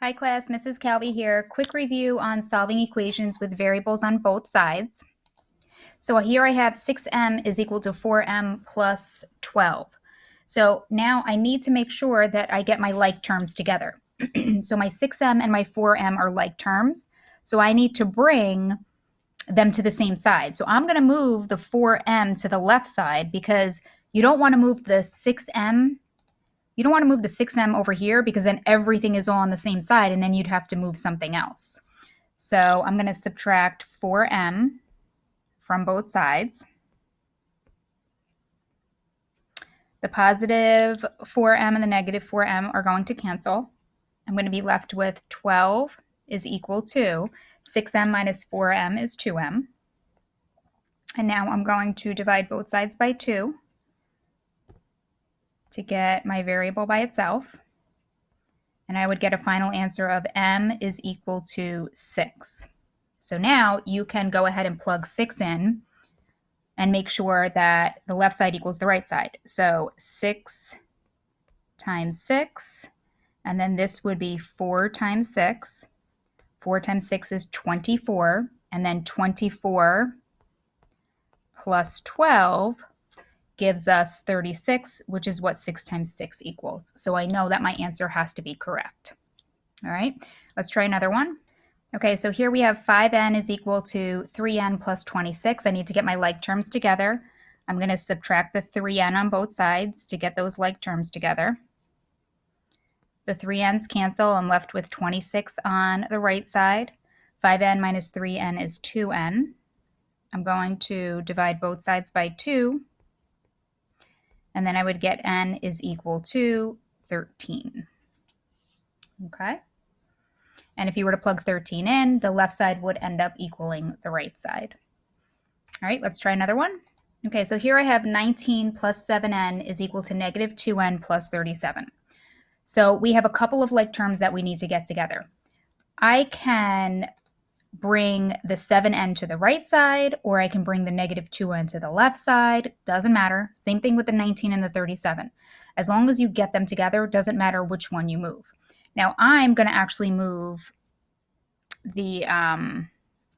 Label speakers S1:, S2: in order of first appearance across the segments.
S1: Hi class, Mrs. Calvi here. Quick review on solving equations with variables on both sides. So here I have 6m is equal to 4m plus 12. So now I need to make sure that I get my like terms together. So my 6m and my 4m are like terms. So I need to bring them to the same side. So I'm going to move the 4m to the left side because you don't want to move the 6m. You don't want to move the 6m over here because then everything is all on the same side and then you'd have to move something else. So I'm going to subtract 4m from both sides. The positive 4m and the negative 4m are going to cancel. I'm going to be left with 12 is equal to 6m minus 4m is 2m. And now I'm going to divide both sides by 2. To get my variable by itself, and I would get a final answer of m is equal to 6. So now you can go ahead and plug 6 in and make sure that the left side equals the right side. So 6 times 6, and then this would be 4 times 6. 4 times 6 is 24, and then 24 plus 12 gives us 36, which is what 6 times 6 equals. So I know that my answer has to be correct. All right, let's try another one. Okay, so here we have 5n is equal to 3n plus 26. I need to get my like terms together. I'm going to subtract the 3n on both sides to get those like terms together. The 3n's cancel. I'm left with 26 on the right side. 5n minus 3n is 2n. I'm going to divide both sides by 2. And then I would get n is equal to 13. Okay? And if you were to plug 13 in, the left side would end up equaling the right side. All right, let's try another one. Okay, so here I have 19 plus 7n is equal to negative 2n plus 37. So we have a couple of like terms that we need to get together. I can bring the 7n to the right side, or I can bring the negative 2n to the left side. Doesn't matter. Same thing with the 19 and the 37. As long as you get them together, doesn't matter which one you move. Now I'm going to actually move the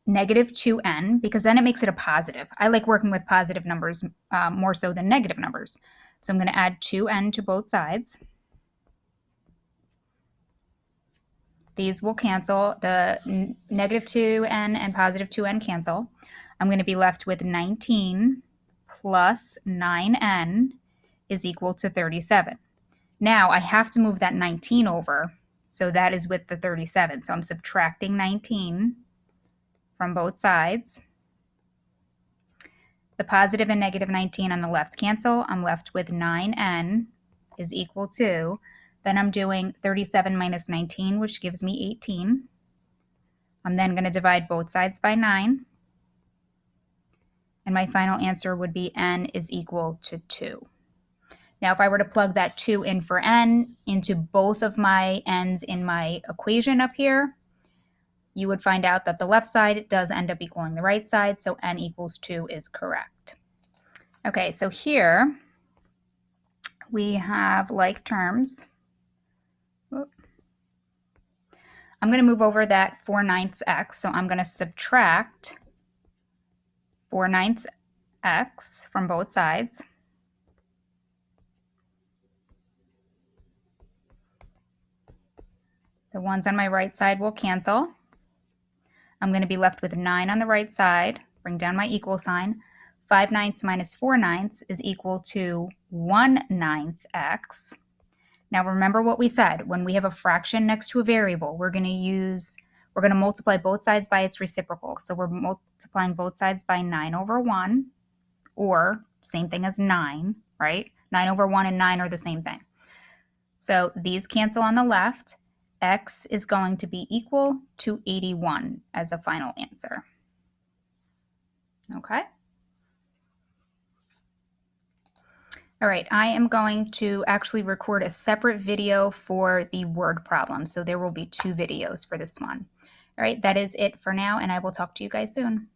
S1: negative 2n because then it makes it a positive. I like working with positive numbers more so than negative numbers. So I'm going to add 2n to both sides. These will cancel. The negative 2n and positive 2n cancel. I'm going to be left with 19 plus 9n is equal to 37. Now I have to move that 19 over, so that is with the 37. So I'm subtracting 19 from both sides. The positive and negative 19 on the left cancel. I'm left with 9n is equal to, then I'm doing 37 minus 19, which gives me 18. I'm then going to divide both sides by 9. And my final answer would be n is equal to 2. Now, if I were to plug that 2 in for n into both of my n's in my equation up here, you would find out that the left side does end up equaling the right side, so n equals 2 is correct. Okay, so here we have like terms. I'm going to move over that 4/9 x, so I'm going to subtract 4/9 x from both sides. The ones on my right side will cancel. I'm going to be left with 9 on the right side. Bring down my equal sign. 5/9 minus 4/9 is equal to 1/9 x. Now remember what we said. When we have a fraction next to a variable, we're going to multiply both sides by its reciprocal. So we're multiplying both sides by 9 over 1, or same thing as 9, right? 9 over 1 and 9 are the same thing. So these cancel on the left. X is going to be equal to 81 as a final answer. Okay? All right, I am going to actually record a separate video for the word problem. So there will be 2 videos for this one. All right, that is it for now, and I will talk to you guys soon.